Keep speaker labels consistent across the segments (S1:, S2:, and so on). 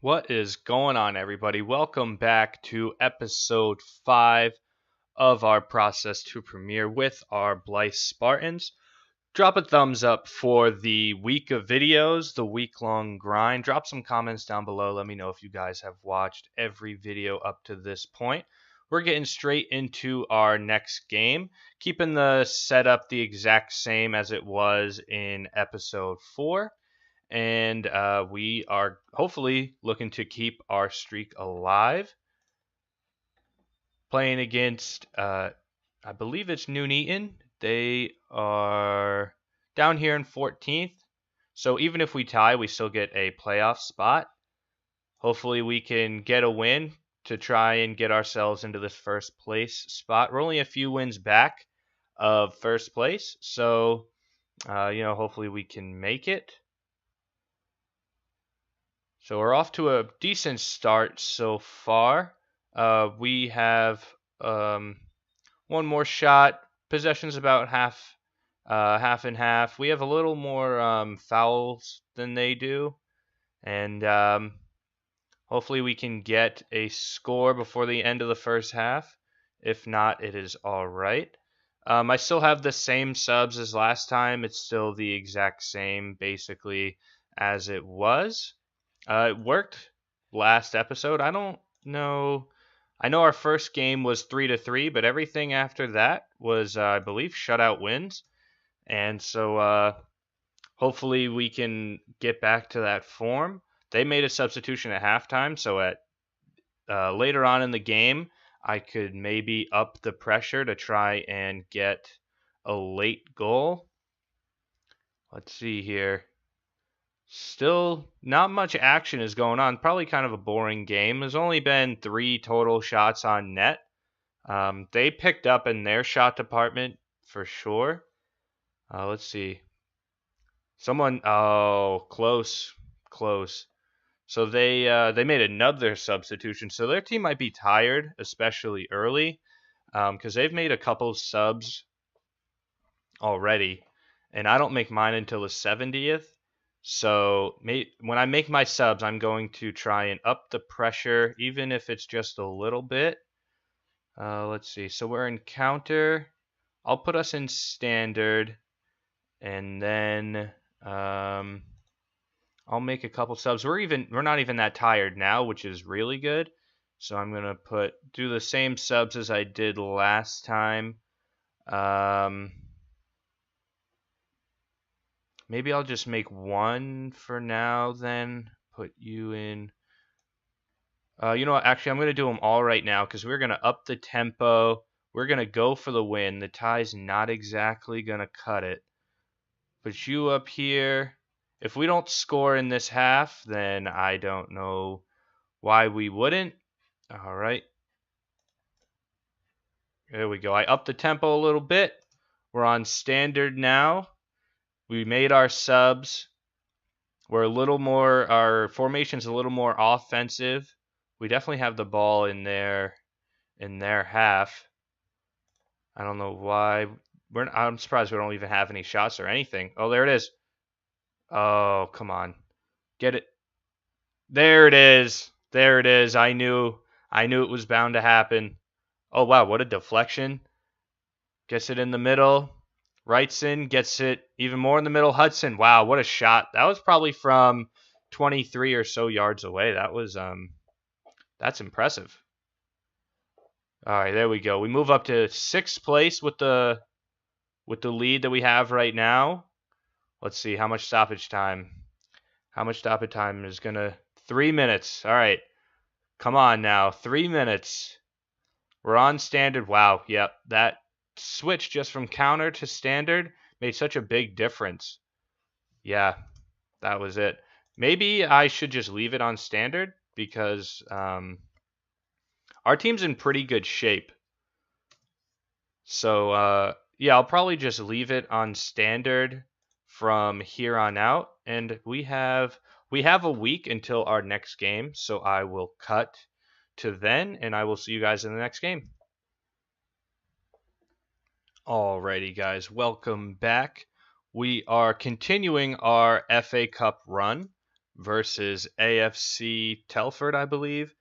S1: What is going on, everybody? Welcome back to episode 5 of our process to premiere with our Blyth Spartans. Drop a thumbs up for the week of videos, the week-long grind. Drop some comments down below. Let me know if you guys have watched every video up to this point. We're getting straight into our next game, keeping the setup the exact same as it was in episode 4. And we are hopefully looking to keep our streak alive. Playing against, I believe it's Nuneaton. They are down here in 14th. So even if we tie, we still get a playoff spot. Hopefully we can get a win to try and get ourselves into this first place spot. We're only a few wins back of first place. So, hopefully we can make it. So we're off to a decent start so far. We have one more shot. Possession's about half and half. We have a little more fouls than they do. And hopefully we can get a score before the end of the first half. If not, it is all right. I still have the same subs as last time. It's still the exact same, basically, as it was. It worked last episode. I don't know. I know our first game was 3-3, but everything after that was, I believe, shutout wins. And so hopefully we can get back to that form. They made a substitution at halftime, so at later on in the game, I could maybe up the pressure to try and get a late goal. Let's see here. Still, not much action is going on. Probably kind of a boring game. There's only been 3 total shots on net. They picked up in their shot department for sure. Let's see. Close. So they made another substitution. So their team might be tired, especially early, because they've made a couple subs already, and I don't make mine until the 70th. So when I make my subs, I'm going to try and up the pressure, even if it's just a little bit. Let's see. So we're in counter. I'll put us in standard, and then I'll make a couple subs. We're not even that tired now, which is really good. So I'm gonna do the same subs as I did last time. Maybe I'll just make one for now, then put you in. You know what? Actually, I'm going to do them all right now because we're going to up the tempo. We're going to go for the win. The tie's not exactly going to cut it. Put you up here. If we don't score in this half, then I don't know why we wouldn't. All right. There we go. I upped the tempo a little bit. We're on standard now. We made our subs. Our formation's a little more offensive. We definitely have the ball in their half. I don't know why. I'm surprised we don't even have any shots or anything. Oh, there it is. Oh, come on. Get it. There it is. There it is. I knew it was bound to happen. Oh, wow, what a deflection. Gets it in the middle. Wrightson gets it even more in the middle. Hudson, wow, what a shot. That was probably from 23 or so yards away. That's impressive. All right, there we go. We move up to 6th place with the lead that we have right now. Let's see, how much stoppage time? How much stoppage time is going to... 3 minutes. All right. Come on now. 3 minutes. We're on standard. Wow, yep. That switch just from counter to standard made such a big difference. Yeah, that was it. Maybe I should just leave it on standard because our team's in pretty good shape. So, yeah, I'll probably just leave it on standard from here on out. And we have a week until our next game, so I will cut to then, and I will see you guys in the next game. Alrighty, guys, welcome back. We are continuing our FA Cup run. versus AFC Telford, I believe.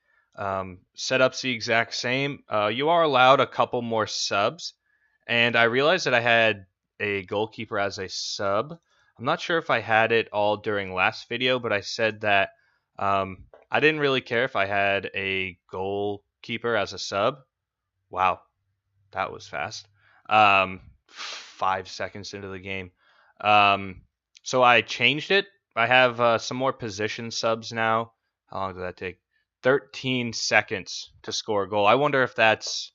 S1: Setup's the exact same. You are allowed a couple more subs, and I realized that I had a goalkeeper as a sub. I'm not sure if I had it all during last video, but I said that I didn't really care if I had a goalkeeper as a sub. Wow, that was fast. 5 seconds into the game. Um, so I changed it. I have some more position subs now. How long did that take? 13 seconds to score a goal. I wonder if that's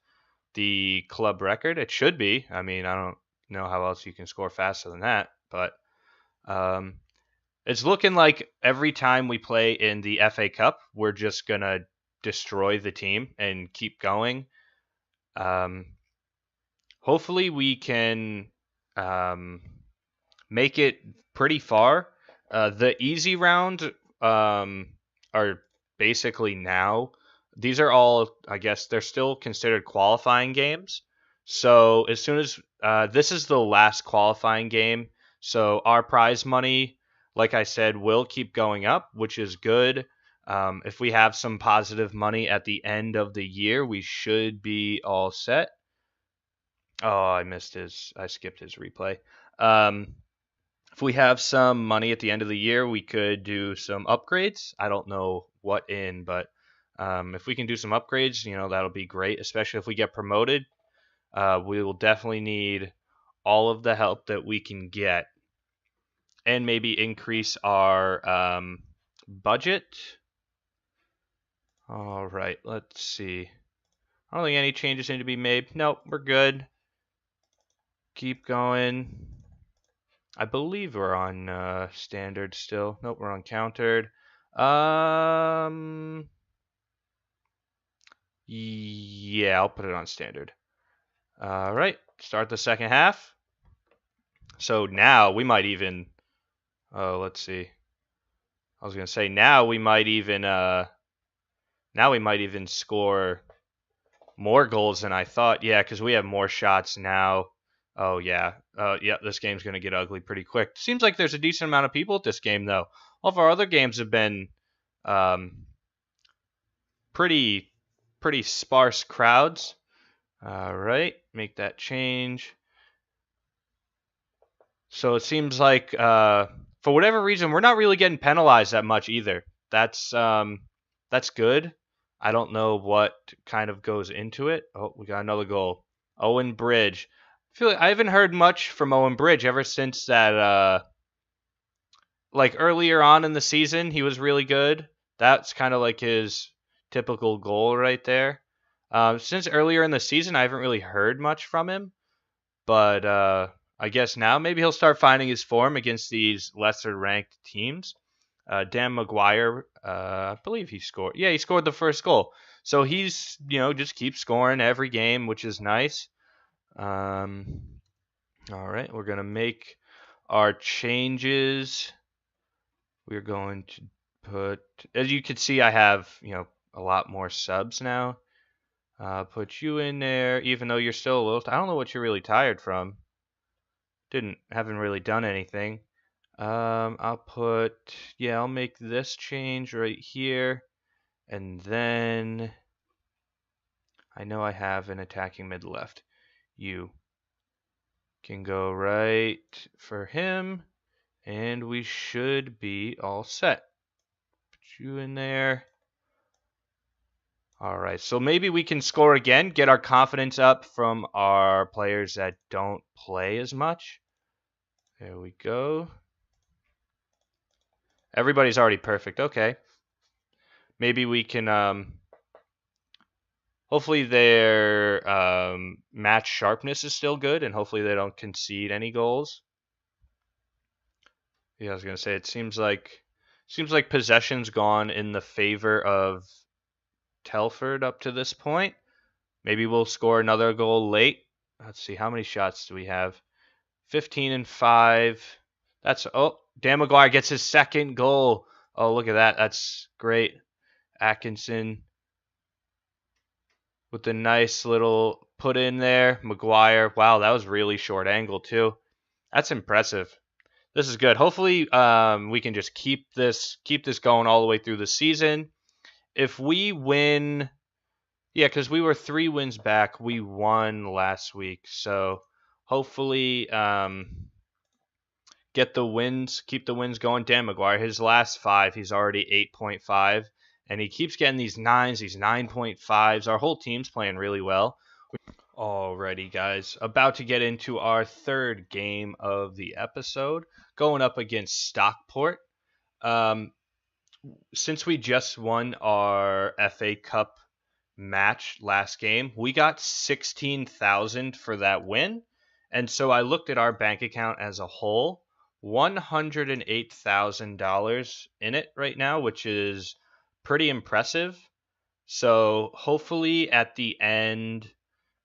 S1: the club record. It should be. I mean, I don't know how else you can score faster than that, but um, it's looking like every time we play in the FA Cup, we're just gonna destroy the team and keep going. Um, Hopefully, we can um, make it pretty far. The easy round are basically now. These are all, I guess, they're still considered qualifying games. So as soon as this is the last qualifying game, so our prize money, like I said, will keep going up, which is good. If we have some positive money at the end of the year, we should be all set. Oh, I skipped his replay. Um, if we have some money at the end of the year, we could do some upgrades. I don't know what in, but if we can do some upgrades, that'll be great, especially if we get promoted. We will definitely need all of the help that we can get and maybe increase our budget. All right, let's see. I don't think any changes need to be made. Nope, we're good. Keep going. I believe we're on standard still. Nope, we're on countered. Yeah, I'll put it on standard. All right, start the second half. So now we might even. Oh, let's see. I was gonna say now we might even. Now we might even score more goals than I thought. Yeah, because we have more shots now. Oh yeah, yeah. This game's gonna get ugly pretty quick. Seems like there's a decent amount of people at this game though. All of our other games have been pretty sparse crowds. All right, make that change. So it seems like for whatever reason we're not really getting penalized that much either. That's good. I don't know what kind of goes into it. Oh, we got another goal. Owen Bridge. I feel like I haven't heard much from Owen Bridge ever since that like earlier on in the season, he was really good. That's kind of like his typical goal right there. Since earlier in the season, I haven't really heard much from him, but I guess now maybe he'll start finding his form against these lesser ranked teams. Dan Maguire, I believe he scored. Yeah, he scored the first goal. So he's, just keeps scoring every game, which is nice. All right, we're going to make our changes. We're going to put, as you can see, I have, a lot more subs now. Put you in there, even though you're still a little, I don't know what you're really tired from. Haven't really done anything. I'll make this change right here. And then I know I have an attacking mid left. You can go right for him. And we should be all set. Put you in there. All right, so maybe we can score again, get our confidence up from our players that don't play as much. There we go. Everybody's already perfect. Okay. Maybe we can, hopefully their match sharpness is still good, and hopefully they don't concede any goals. Yeah, I was gonna say it seems like possession's gone in the favor of Telford up to this point. Maybe we'll score another goal late. Let's see, how many shots do we have? 15 and 5. Dan Maguire gets his second goal. Oh, look at that. That's great. Atkinson with the nice little put in there. Maguire. Wow, that was really short angle too. That's impressive. This is good. Hopefully, we can just keep this going all the way through the season. If we win, yeah, because we were 3 wins back. We won last week, so hopefully, get the wins, keep the wins going. Dan McGuire, his last 5, he's already 8.5, and he keeps getting these 9s, these 9.5s. Our whole team's playing really well. Alrighty, guys, about to get into our third game of the episode, going up against Stockport. Since we just won our FA Cup match last game, we got 16,000 for that win. And so I looked at our bank account as a whole, $108,000 in it right now, which is pretty impressive. So hopefully at the end,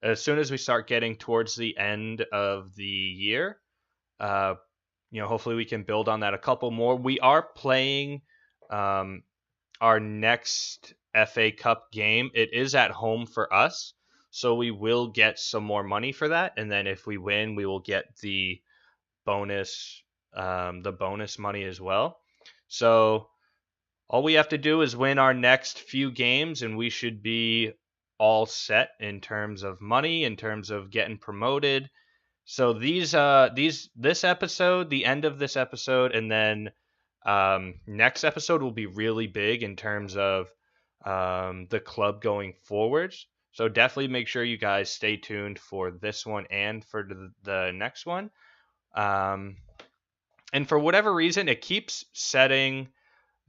S1: as soon as we start getting towards the end of the year, hopefully we can build on that a couple more. We are playing our next FA Cup game. It is at home for us, so we will get some more money for that. And then if we win, we will get the bonus money as well. So all we have to do is win our next few games, and we should be all set in terms of money, in terms of getting promoted. So this episode, the end of this episode, and then next episode will be really big in terms of the club going forwards. So definitely make sure you guys stay tuned for this one and for the next one. And for whatever reason, it keeps setting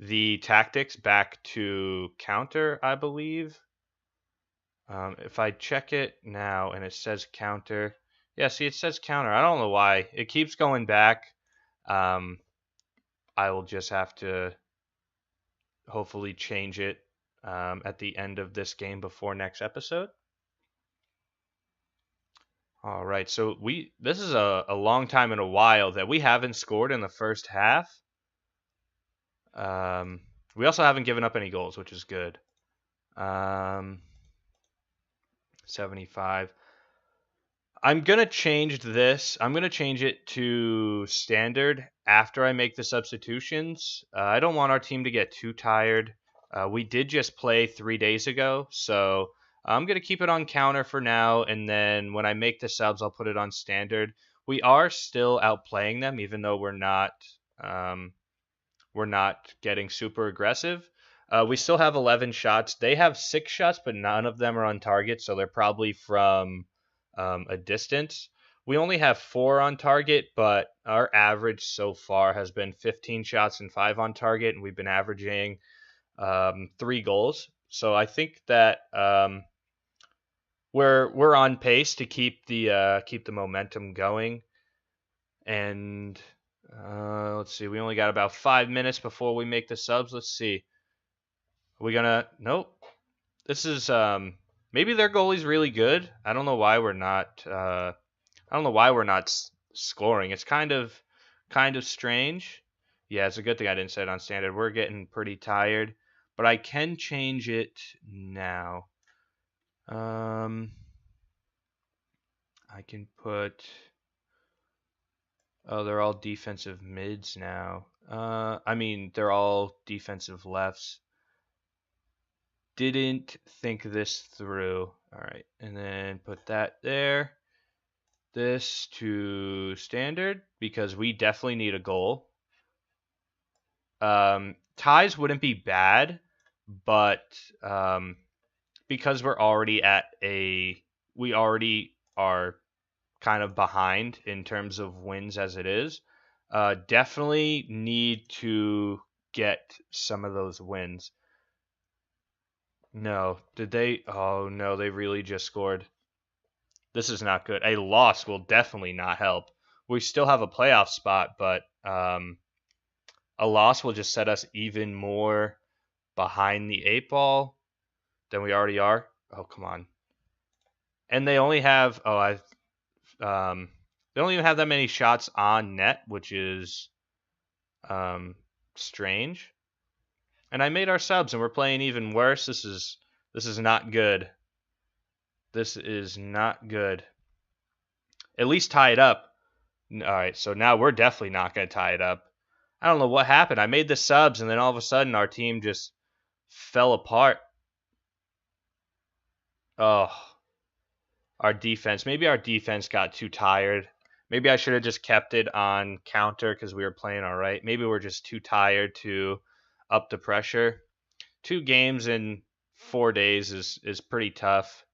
S1: the tactics back to counter, I believe. If I check it now and it says counter, yeah, see, it says counter. I don't know why. It keeps going back. I will just have to hopefully change it at the end of this game before next episode. All right, so this is a long time in a while that we haven't scored in the first half. We also haven't given up any goals, which is good. 75. I'm going to change this. I'm going to change it to standard after I make the substitutions. I don't want our team to get too tired. We did just play 3 days ago, so I'm going to keep it on counter for now, and then when I make the subs, I'll put it on standard. We are still outplaying them, even though we're not getting super aggressive. We still have 11 shots. They have 6 shots, but none of them are on target, so they're probably from a distance. We only have 4 on target, but our average so far has been 15 shots and 5 on target, and we've been averaging 3 goals. So I think that we're on pace to keep the momentum going. And let's see, we only got about 5 minutes before we make the subs. Let's see. Are we gonna? Nope. This is maybe their goalie's really good. I don't know why we're not. Scoring. It's kind of strange. Yeah, it's a good thing I didn't set it on standard. We're getting pretty tired, but I can change it now. I can put. Oh, they're all defensive mids now. They're all defensive lefts. Didn't think this through. All right, and then put that there. This to standard because we definitely need a goal. Ties wouldn't be bad, but because we already are kind of behind in terms of wins as it is. Definitely need to get some of those wins. No, did they? Oh no, they really just scored. This is not good. A loss will definitely not help. We still have a playoff spot, but a loss will just set us even more behind the 8 ball than we already are. Oh, come on. And they only have they don't even have that many shots on net, which is strange. And I made our subs, and we're playing even worse. This is not good. This is not good. At least tie it up. All right, so now we're definitely not going to tie it up. I don't know what happened. I made the subs, and then all of a sudden our team just fell apart. Oh, our defense. Maybe our defense got too tired. Maybe I should have just kept it on counter because we were playing all right. Maybe we're just too tired to up the pressure. 2 games in 4 days is pretty tough.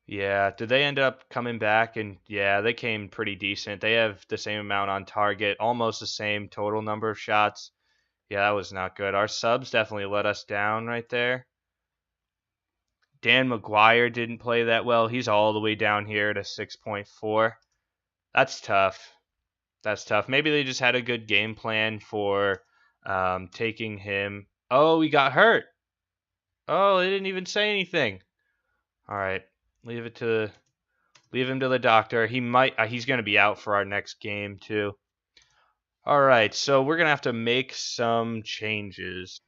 S1: Yeah, did they end up coming back? And yeah, they came pretty decent. They have the same amount on target, almost the same total number of shots. Yeah, that was not good. Our subs definitely let us down right there. Dan McGuire didn't play that well. He's all the way down here to 6.4. That's tough. That's tough. Maybe they just had a good game plan for taking him. Oh, he got hurt. Oh, they didn't even say anything. All right, leave it to leave him to the doctor. He's going to be out for our next game too. All right, so we're going to have to make some changes.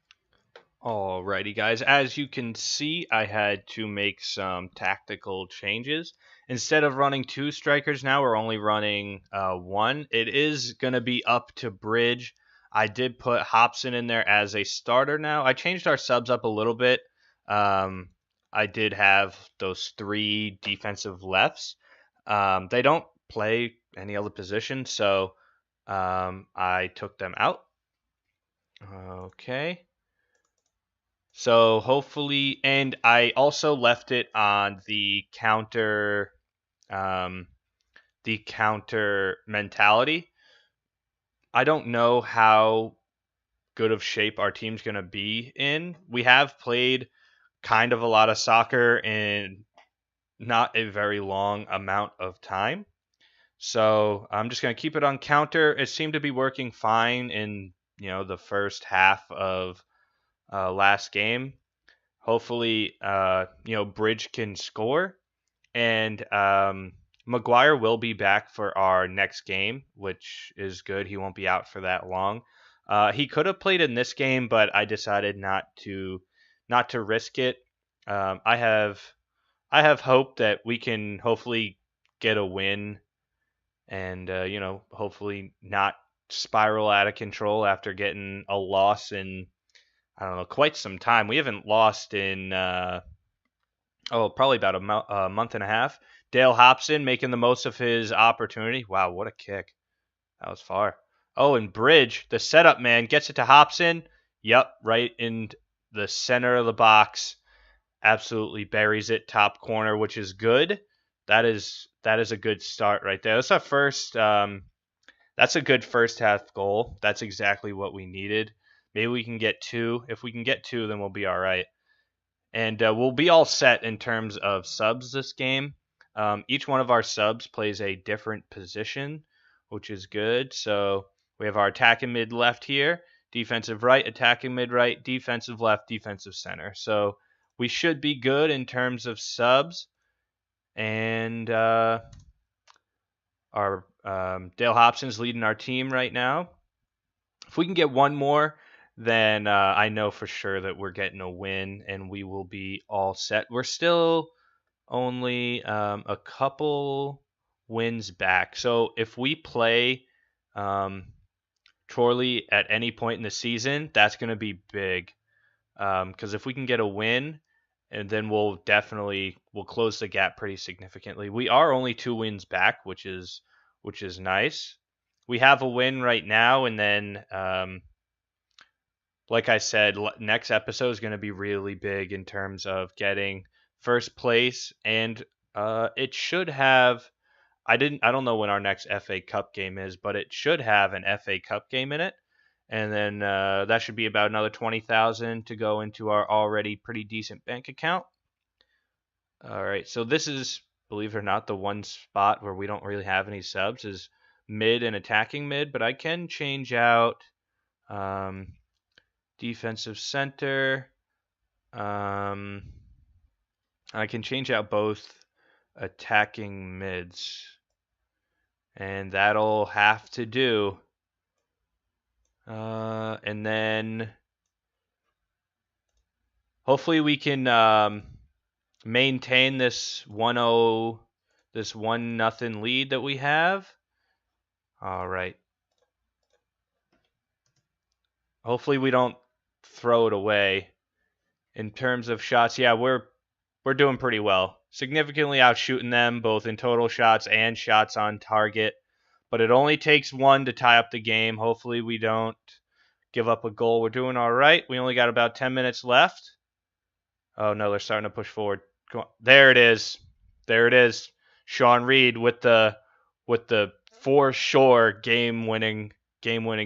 S1: Alrighty, guys. As you can see, I had to make some tactical changes. Instead of running 2 strikers now, we're only running 1. It is going to be up to Bridge. I did put Hobson in there as a starter now. I changed our subs up a little bit. I did have those 3 defensive lefts. They don't play any other position, so I took them out. Okay. So hopefully, and I also left it on the counter mentality. I don't know how good of shape our team's going to be in. We have played kind of a lot of soccer in not a very long amount of time. So I'm just going to keep it on counter. It seemed to be working fine in, the first half of last game. Hopefully, Bridge can score, and McGuire will be back for our next game, which is good. He won't be out for that long. He could have played in this game, but I decided not to risk it. I have hope that we can hopefully get a win, and hopefully not spiral out of control after getting a loss in, I don't know, quite some time. We haven't lost in probably about a month and a half. Dale Hobson making the most of his opportunity. Wow, what a kick! That was far. Oh, and Bridge, the setup man, gets it to Hobson. Yep, right in the center of the box. Absolutely buries it top corner, which is good. That is a good start right there. That's our first. That's a good first half goal. That's exactly what we needed. Maybe we can get 2. If we can get 2, then we'll be all right. And we'll be all set in terms of subs this game. Each one of our subs plays a different position, which is good. So we have our attacking mid left here, defensive right, attacking mid right, defensive left, defensive center. So we should be good in terms of subs. And our Dale Hobson's leading our team right now. If we can get one more, then I know for sure that we're getting a win and we will be all set. We're still only a couple wins back. So if we play Chorley at any point in the season, that's going to be big. Because if we can get a win, and then we'll close the gap pretty significantly. We are only 2 wins back, which is nice. We have a win right now, and then like I said, next episode is going to be really big in terms of getting first place, and it should have. I don't know when our next FA Cup game is, but it should have an FA Cup game in it, and then that should be about another 20,000 to go into our already pretty decent bank account. All right, so this is, believe it or not, the one spot where we don't really have any subs is mid and attacking mid, but I can change out. Defensive center. I can change out both attacking mids. And that'll have to do. And then hopefully we can maintain this 1-0 this 1-0 lead that we have. All right. Hopefully we don't throw it away. In terms of shots, yeah, we're doing pretty well. Significantly outshooting them both in total shots and shots on target. But it only takes one to tie up the game. Hopefully we don't give up a goal. We're doing all right. We only got about 10 minutes left. Oh no, they're starting to push forward. Come on. There it is. There it is. Sean Reed with the for sure game-winning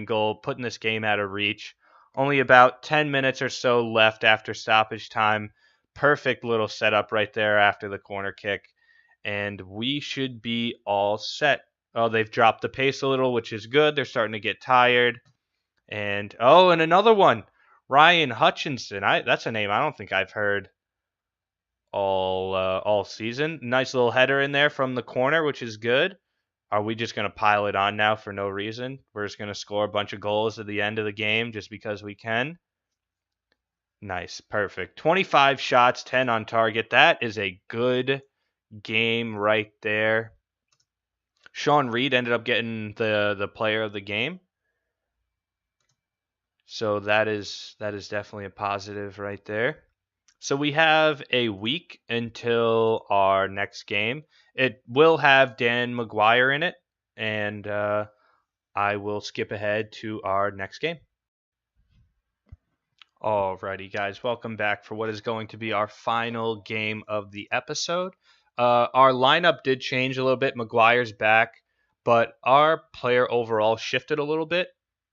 S1: goal, putting this game out of reach. Only about 10 minutes or so left after stoppage time. Perfect little setup right there after the corner kick. And we should be all set. Oh, they've dropped the pace a little, which is good. They're starting to get tired. And another one. Ryan Hutchinson. That's a name I don't think I've heard all season. Nice little header in there from the corner, which is good. Are we just going to pile it on now for no reason? We're just going to score a bunch of goals at the end of the game just because we can. Nice. Perfect. 25 shots, 10 on target. That is a good game right there. Sean Reed ended up getting the player of the game. So that is definitely a positive right there. So we have a week until our next game. It will have Dan McGuire in it, and I will skip ahead to our next game. Alrighty, guys, welcome back for what is going to be our final game of the episode. Our lineup did change a little bit. McGuire's back, but our player overall shifted a little bit.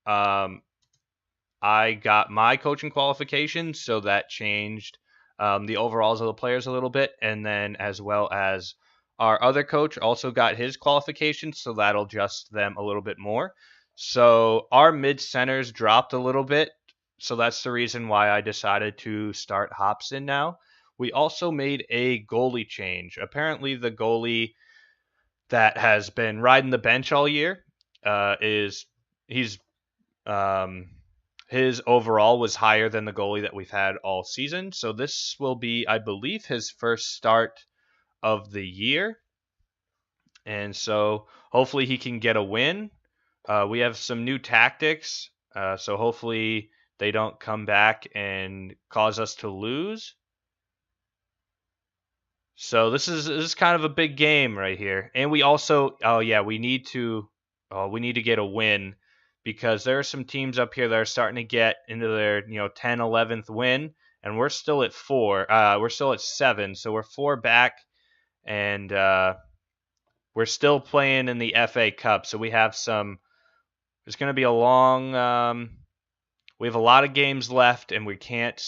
S1: I got my coaching qualifications, so that changed the overalls of the players a little bit, and then as well as our other coach also got his qualifications, so that'll adjust them a little bit more. So our mid centers dropped a little bit, so that's the reason why I decided to start Hobson now. We also made a goalie change. Apparently, the goalie that has been riding the bench all year he's his overall was higher than the goalie that we've had all season. So this will be, I believe, his first start of the year. And so hopefully he can get a win. We have some new tactics. So hopefully they don't come back and cause us to lose. So this is kind of a big game right here. And we also, we need to get a win, because there are some teams up here that are starting to get into their 10, 11th win, and we're still at 4. We're still at 7, so we're 4 back, and we're still playing in the FA Cup. So we have it's going to be a long. We have a lot of games left, and we can't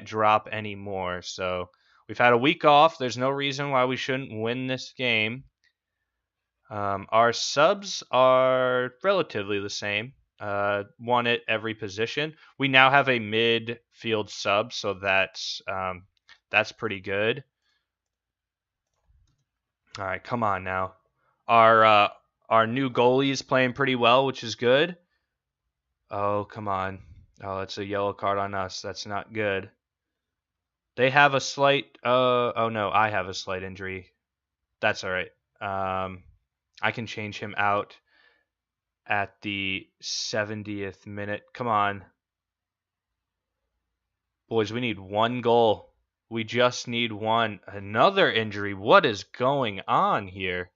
S1: drop any more. So we've had a week off. There's no reason why we shouldn't win this game. Our subs are relatively the same. One at every position. We now have a midfield sub, so that's pretty good. All right, come on now. Our new goalie is playing pretty well, which is good. Oh, come on. Oh, that's a yellow card on us. That's not good. They have a slight. Oh no, I have a slight injury. That's all right. I can change him out at the 70th minute. Come on. Boys, we need one goal. We just need one. Another injury. What is going on here?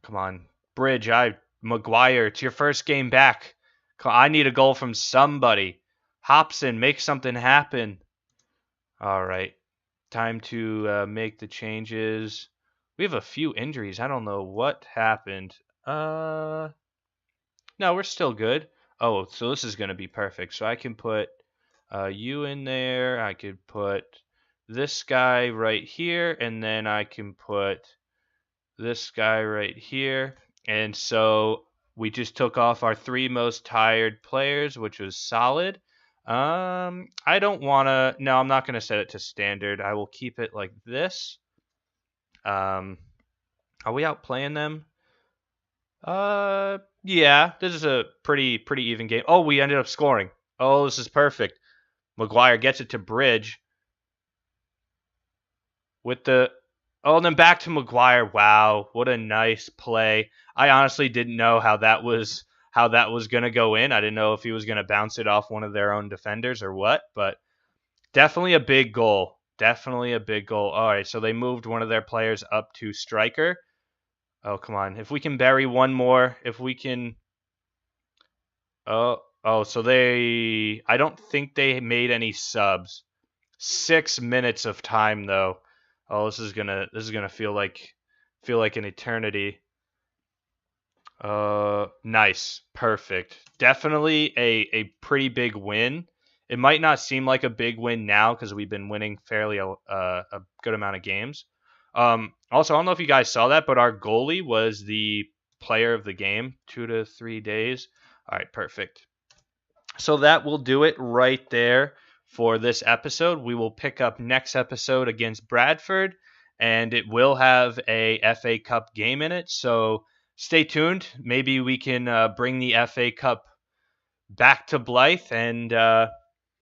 S1: Come on. Bridge, McGuire, it's your first game back. I need a goal from somebody. Hobson, make something happen. All right. Time to make the changes. We have a few injuries. I don't know what happened. No, we're still good. Oh, so this is going to be perfect. So I can put you in there. I could put this guy right here, and then I can put this guy right here. And so we just took off our 3 most tired players, which was solid. I don't want to. No, I'm not going to set it to standard. I will keep it like this. Are we outplaying them? Yeah, this is a pretty even game. Oh, we ended up scoring. Oh, this is perfect. McGuire gets it to Bridge with the Oh, and then back to Maguire. Wow, what a nice play. I honestly didn't know how that was gonna go in. I didn't know if he was gonna bounce it off one of their own defenders or what, but definitely a big goal. Definitely a big goal. All right, so they moved one of their players up to striker. Oh, come on. If we can bury one more, if we can. Oh, so I don't think they made any subs. 6 minutes of time though. Oh, this is gonna feel like an eternity. Nice, perfect. Definitely a pretty big win. It might not seem like a big win now because we've been winning fairly a good amount of games. Also, I don't know if you guys saw that, but our goalie was the player of the game, 2 to 3 days. All right, perfect. So that will do it right there for this episode. We will pick up next episode against Bradford, and it will have a FA Cup game in it. So stay tuned. Maybe we can bring the FA Cup back to Blyth, and